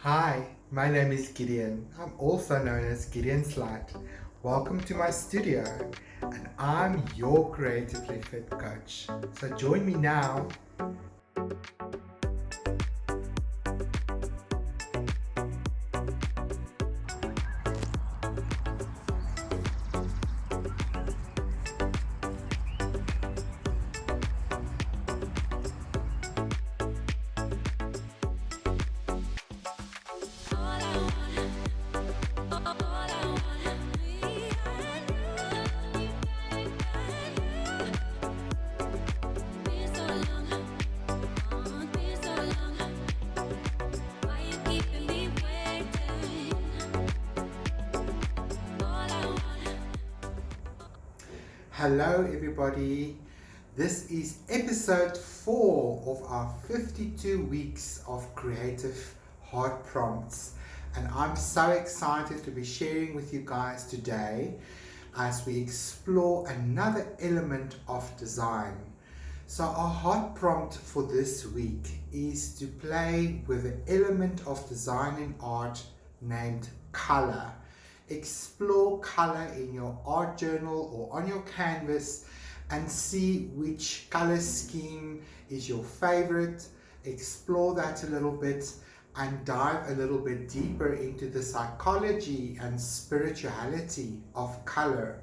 Hi, my name is Gideon. I'm also known as Gideon Slight. Welcome to my studio, and I'm your creatively fit coach. So join me now. Hello, everybody. This is episode 4 of our 52 weeks of creative heart prompts. And I'm so excited to be sharing with you guys today as we explore another element of design. So, our heart prompt for this week is to play with the element of design and art named color. Explore color in your art journal or on your canvas and see which color scheme is your favorite. Explore that a little bit and dive a little bit deeper into the psychology and spirituality of color.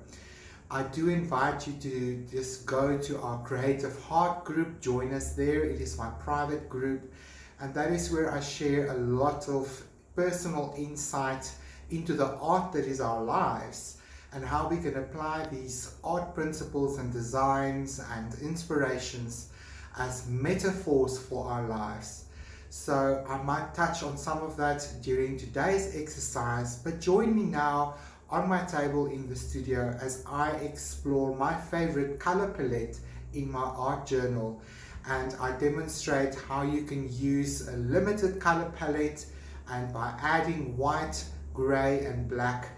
I do invite you to just go to our Creative Heart group, join us there. It is my private group, and that is where I share a lot of personal insight into the art that is our lives and how we can apply these art principles and designs and inspirations as metaphors for our lives. So I might touch on some of that during today's exercise, but join me now on my table in the studio as I explore my favorite color palette in my art journal, and I demonstrate how you can use a limited color palette, and by adding white, gray and black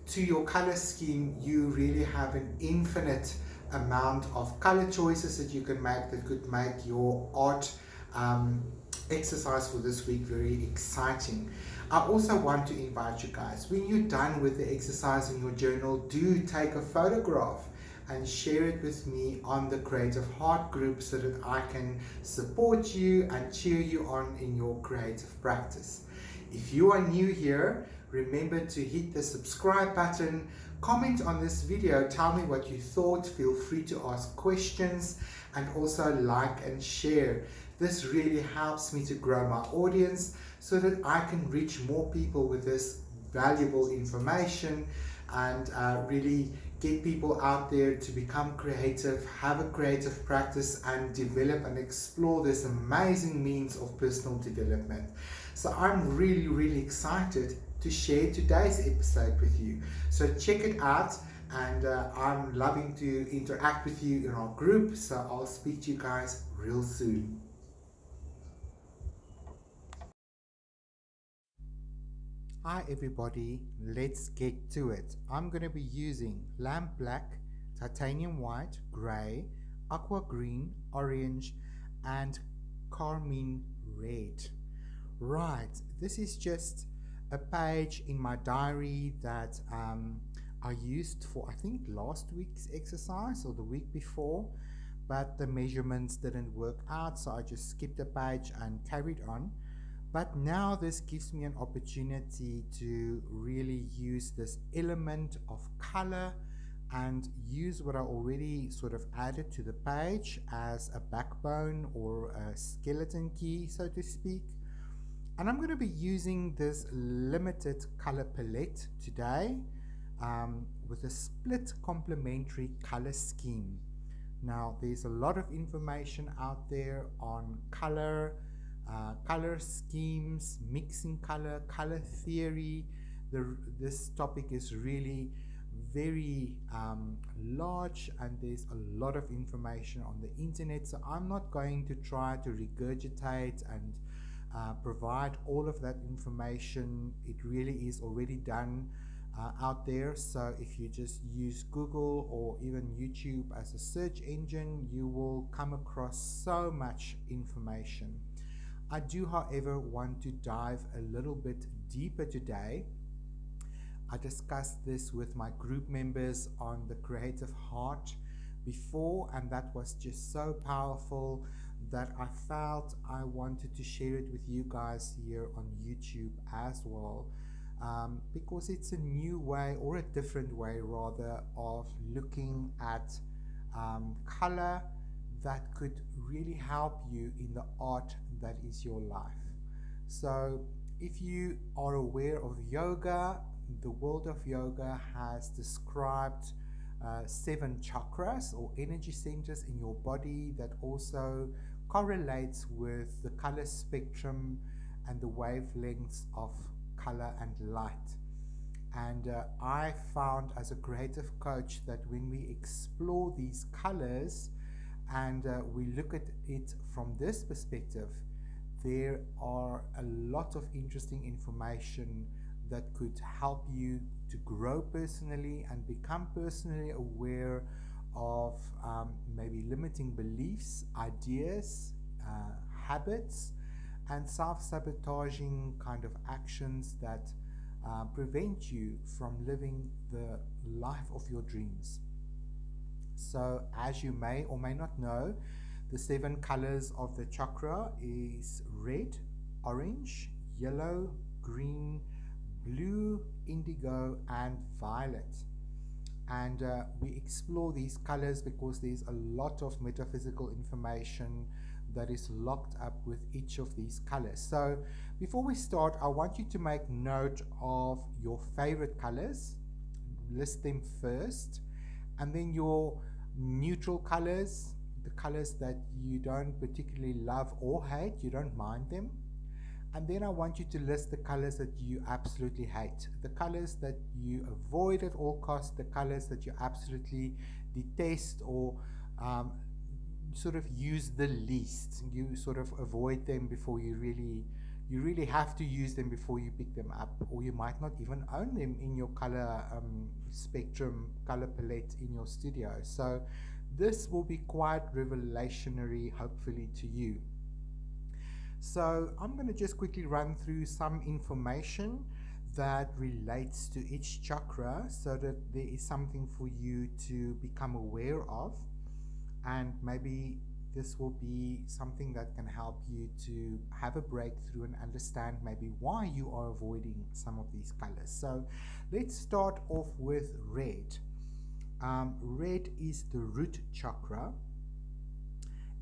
to your color scheme, you really have an infinite amount of color choices that you can make that could make your art exercise for this week very exciting. I also want to invite you guys, when you're done with the exercise in your journal, do take a photograph and share it with me on the Creative Heart group so that I can support you and cheer you on in your creative practice. If you are new here, remember to hit the subscribe button, comment on this video, tell me what you thought, feel free to ask questions, and also like and share. This really helps me to grow my audience so that I can reach more people with this valuable information and really get people out there to become creative, have a creative practice, and develop and explore this amazing means of personal development. So I'm really excited to share today's episode with you. So check it out, and I'm loving to interact with you in our group. So I'll speak to you guys real soon. Hi everybody, let's get to it. I'm going to be using lamp black, titanium white, grey, aqua green, orange and carmine red. Right, this is just a page in my diary that I used for I think last week's exercise or the week before, but the measurements didn't work out, so I just skipped a page and carried on. But now this gives me an opportunity to really use this element of color and use what I already sort of added to the page as a backbone or a skeleton key, so to speak. And I'm going to be using this limited color palette today with a split complementary color scheme. Now, there's a lot of information out there on color, color schemes, mixing color, color theory. This topic is really very large, and there's a lot of information on the internet. So I'm not going to try to regurgitate and provide all of that information. It really is already done out there. So if you just use Google or even YouTube as a search engine, you will come across so much information. I do, however, want to dive a little bit deeper today. I discussed this with my group members on the Creative Heart before, and that was just so powerful that I felt I wanted to share it with you guys here on YouTube as well, because it's a new way, or a different way rather, of looking at color that could really help you in the art that is your life. So, if you are aware of yoga, the world of yoga has described 7 chakras or energy centers in your body that also correlates with the color spectrum and the wavelengths of color and light. And I found as a creative coach that when we explore these colors and we look at it from this perspective, there are a lot of interesting information that could help you to grow personally and become personally aware of maybe limiting beliefs, ideas, habits, and self-sabotaging kind of actions that prevent you from living the life of your dreams. So, as you may or may not know, the 7 colors of the chakra is red, orange, yellow, green, blue, indigo, and violet. And we explore these colors because there's a lot of metaphysical information that is locked up with each of these colors. So before we start, I want you to make note of your favorite colors, list them first, and then your neutral colors, the colors that you don't particularly love or hate, you don't mind them. And then I want you to list the colors that you absolutely hate, the colors that you avoid at all costs, the colors that you absolutely detest or sort of use the least. You sort of avoid them before you really have to use them before you pick them up, or you might not even own them in your color spectrum, color palette in your studio. So this will be quite revelationary, hopefully, to you. So I'm going to just quickly run through some information that relates to each chakra so that there is something for you to become aware of, and maybe this will be something that can help you to have a breakthrough and understand maybe why you are avoiding some of these colors. So let's start off with red. Red is the root chakra.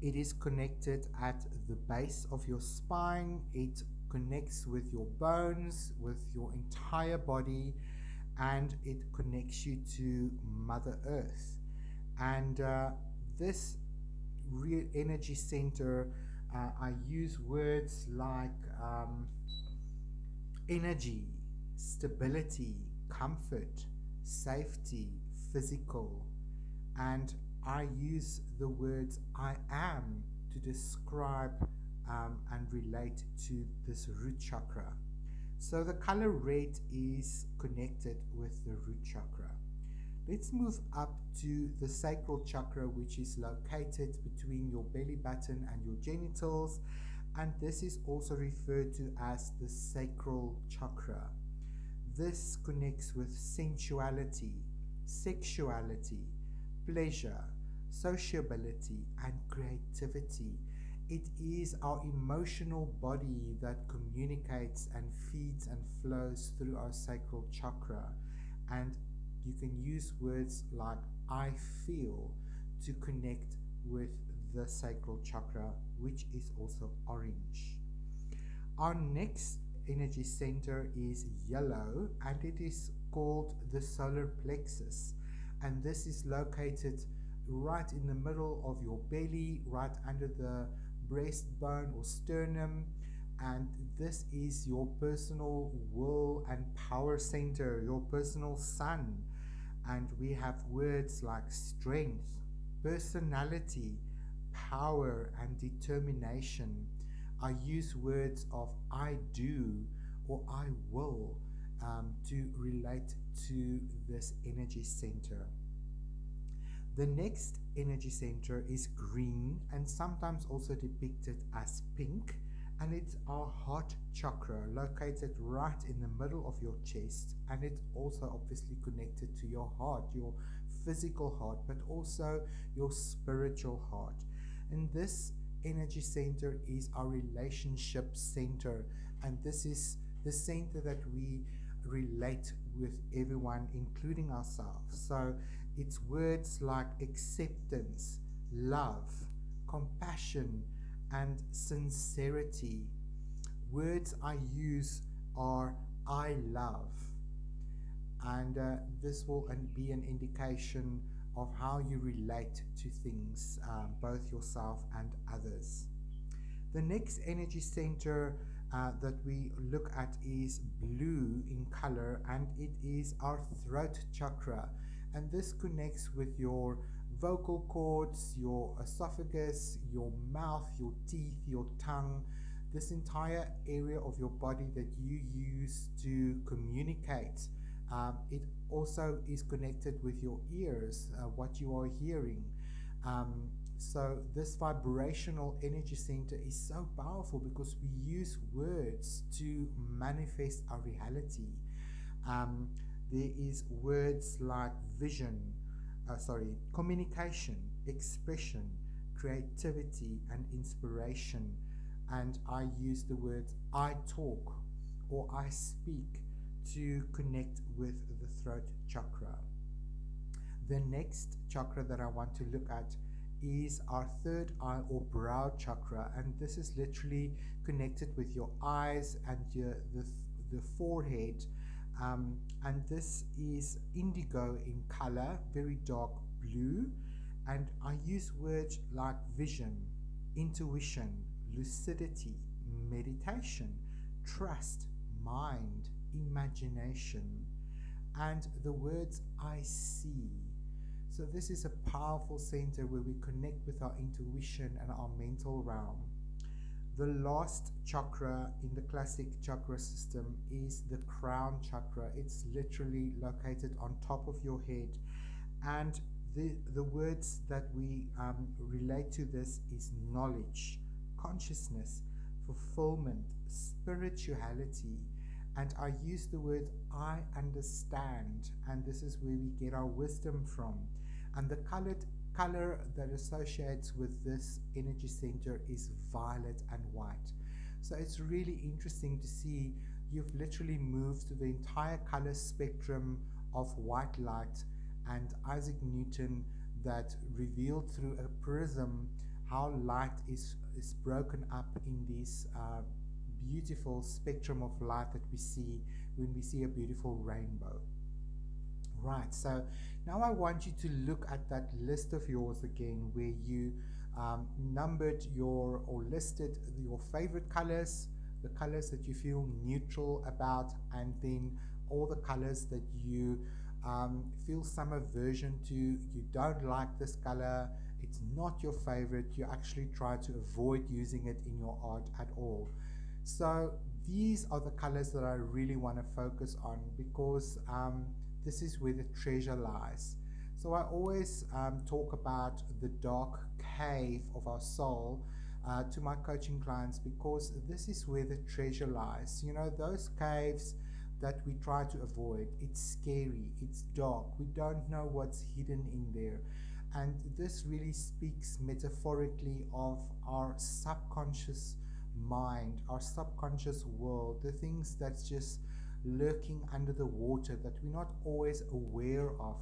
It is connected at the base of your spine. It connects with your bones, with your entire body, and it connects you to Mother Earth. And this real energy center, I use words like energy, stability, comfort, safety, physical, and I use the words I am to describe and relate to this root chakra. So the color red is connected with the root chakra. Let's move up to the sacral chakra, which is located between your belly button and your genitals, and this is also referred to as the sacral chakra. This connects with sensuality, sexuality, pleasure, sociability, and creativity. It is our emotional body that communicates and feeds and flows through our sacral chakra. And you can use words like I feel to connect with the sacral chakra, which is also orange. Our next energy center is yellow, and it is called the solar plexus. And this is located right in the middle of your belly, right under the breastbone or sternum, and this is your personal will and power center, your personal sun. And we have words like strength, personality, power, and determination. I use words of I do or I will to relate to this energy center. The next energy center is green and sometimes also depicted as pink, and it's our heart chakra located right in the middle of your chest, and it's also obviously connected to your heart, your physical heart, but also your spiritual heart. And this energy center is our relationship center, and this is the center that we relate with everyone, including ourselves. So it's words like acceptance, love, compassion, and sincerity. Words I use are I love, and this will be an indication of how you relate to things, both yourself and others. The next energy center that we look at is blue in color, and it is our throat chakra. And this connects with your vocal cords, your esophagus, your mouth, your teeth, your tongue, this entire area of your body that you use to communicate. It also is connected with your ears, what you are hearing. So this vibrational energy center is so powerful because we use words to manifest our reality. Um, there is words like vision, communication, expression, creativity, and inspiration. And I use the words I talk or I speak to connect with the throat chakra. The next chakra that I want to look at is our third eye or brow chakra, and this is literally connected with your eyes and the forehead. And this is indigo in color, very dark blue, and I use words like vision, intuition, lucidity, meditation, trust, mind, imagination, and the words I see. So this is a powerful center where we connect with our intuition and our mental realm. The last chakra in the classic chakra system is the crown chakra. It's literally located on top of your head, and the words that we relate to this is knowledge, consciousness, fulfillment, spirituality. And I use the word I understand, and this is where we get our wisdom from. And the color that associates with this energy center is violet and white. So it's really interesting to see you've literally moved the entire color spectrum of white light, and Isaac Newton that revealed through a prism how light is broken up in this beautiful spectrum of light that we see when we see a beautiful rainbow. Right, so now I want you to look at that list of yours again where you numbered your or listed your favorite colors, the colors that you feel neutral about, and then all the colors that you feel some aversion to. You don't like this color, it's not your favorite, you actually try to avoid using it in your art at all. So these are the colors that I really want to focus on because this is where the treasure lies. So I always talk about the dark cave of our soul to my coaching clients because this is where the treasure lies. You know, those caves that we try to avoid. It's scary, it's dark, we don't know what's hidden in there. And this really speaks metaphorically of our subconscious mind, our subconscious world, the things that's just lurking under the water that we're not always aware of.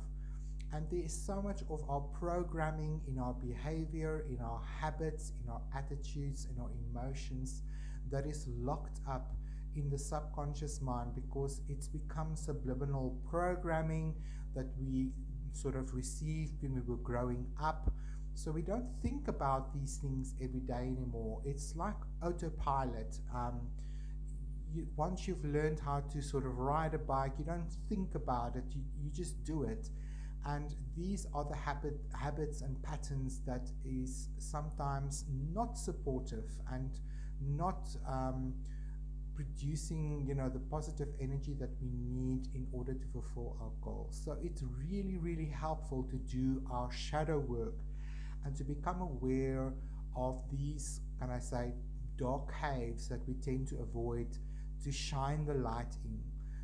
And there is so much of our programming in our behavior, in our habits, in our attitudes, in our emotions that is locked up in the subconscious mind because it's become subliminal programming that we sort of received when we were growing up. So we don't think about these things every day anymore. It's like autopilot. Once you've learned how to sort of ride a bike, you don't think about it, you just do it. And these are the habits and patterns that is sometimes not supportive and not producing, you know, the positive energy that we need in order to fulfill our goals. So it's really, really helpful to do our shadow work and to become aware of these, can I say, dark caves that we tend to avoid to shine the light in.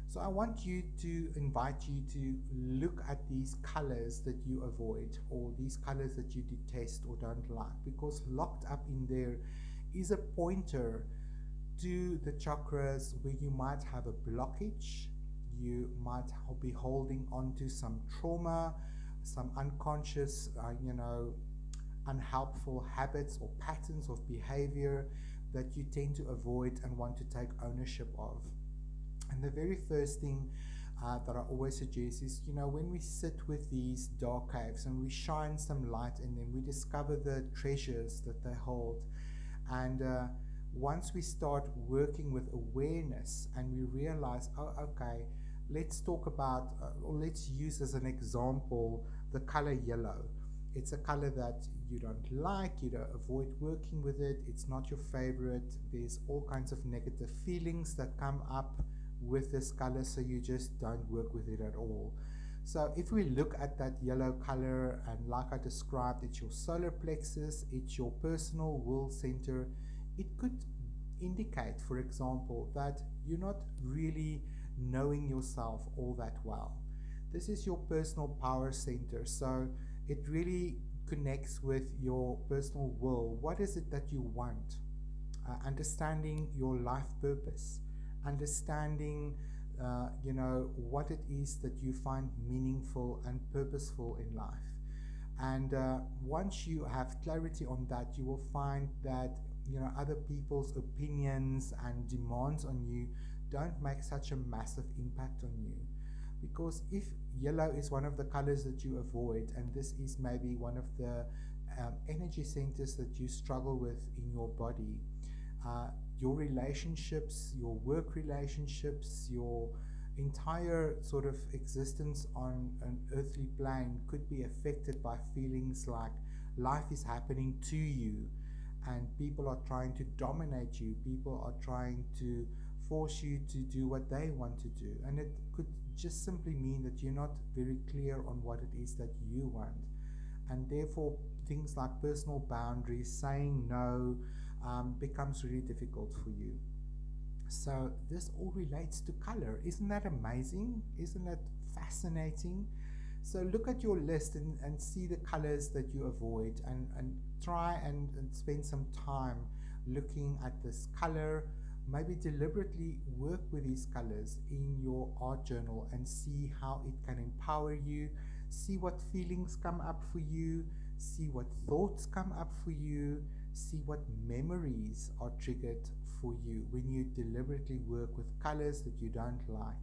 So I want you to invite you to look at these colors that you avoid, or these colors that you detest or don't like, because locked up in there is a pointer to the chakras where you might have a blockage. You might be holding on to some trauma, some unconscious, unhelpful habits or patterns of behavior that you tend to avoid and want to take ownership of. And the very first thing that I always suggest is, when we sit with these dark caves and we shine some light in them, we discover the treasures that they hold. And once we start working with awareness and we realize, oh, okay, let's talk about, or let's use as an example, the color yellow. It's a color that you don't like, you don't avoid working with it, it's not your favorite, there's all kinds of negative feelings that come up with this color, so you just don't work with it at all. So if we look at that yellow color, and like I described, it's your solar plexus, it's your personal will center, it could indicate, for example, that you're not really knowing yourself all that well. This is your personal power center, so it really connects with your personal will. What is it that you want? Understanding your life purpose, understanding what it is that you find meaningful and purposeful in life. And once you have clarity on that, you will find that other people's opinions and demands on you don't make such a massive impact on you. Because if yellow is one of the colors that you avoid, and this is maybe one of the energy centers that you struggle with in your body, your relationships, your work relationships, your entire sort of existence on an earthly plane could be affected by feelings like life is happening to you and people are trying to dominate you, people are trying to force you to do what they want to do. And it could just simply mean that you're not very clear on what it is that you want. And therefore, things like personal boundaries, saying no, becomes really difficult for you. So this all relates to color. Isn't that amazing? Isn't that fascinating? So look at your list and see the colors that you avoid, and try and spend some time looking at this color. Maybe deliberately work with these colors in your art journal and see how it can empower you. See what feelings come up for you. See what thoughts come up for you. See what memories are triggered for you when you deliberately work with colors that you don't like.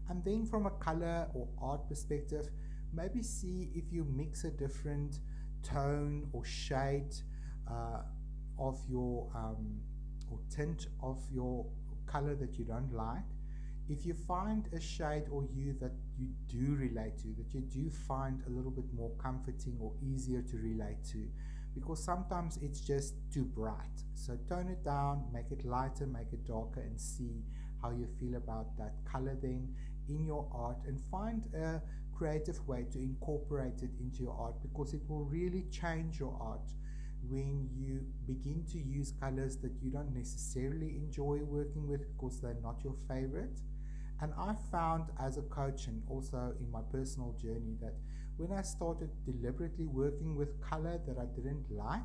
And then from a color or art perspective, maybe see if you mix a different tone or shade of your or tint of your color that you don't like. If you find a shade or hue that you do relate to, that you do find a little bit more comforting or easier to relate to, because sometimes it's just too bright. So tone it down, make it lighter, make it darker, and see how you feel about that color then in your art, and find a creative way to incorporate it into your art, because it will really change your art when you begin to use colors that you don't necessarily enjoy working with because they're not your favorite. And I found as a coach and also in my personal journey that when I started deliberately working with color that I didn't like,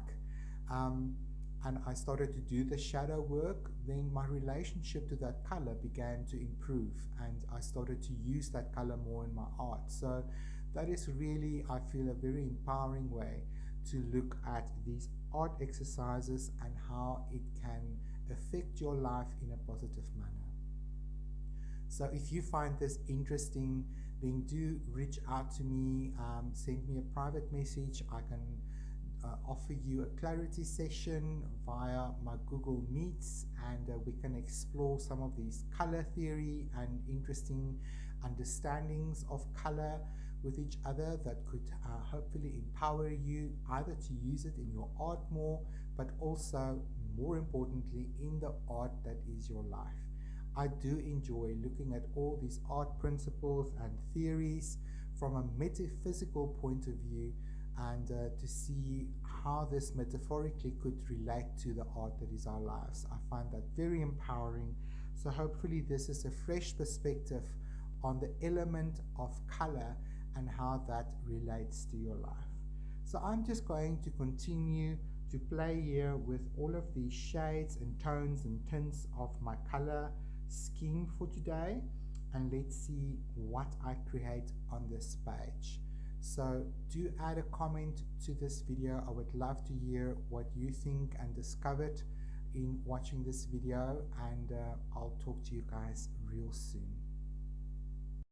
and I started to do the shadow work, then my relationship to that color began to improve, and I started to use that color more in my art. So that is really, I feel, a very empowering way to look at these art exercises and how it can affect your life in a positive manner. So if you find this interesting, then do reach out to me, send me a private message. I can offer you a clarity session via my Google Meets, and we can explore some of these color theory and interesting understandings of color with each other that could hopefully empower you either to use it in your art more, but also more importantly in the art that is your life. I do enjoy looking at all these art principles and theories from a metaphysical point of view, and to see how this metaphorically could relate to the art that is our lives. I find that very empowering. So hopefully this is a fresh perspective on the element of color and how that relates to your life. So I'm just going to continue to play here with all of these shades and tones and tints of my color scheme for today, and let's see what I create on this page. So do add a comment to this video. I would love to hear what you think and discovered in watching this video, and I'll talk to you guys real soon.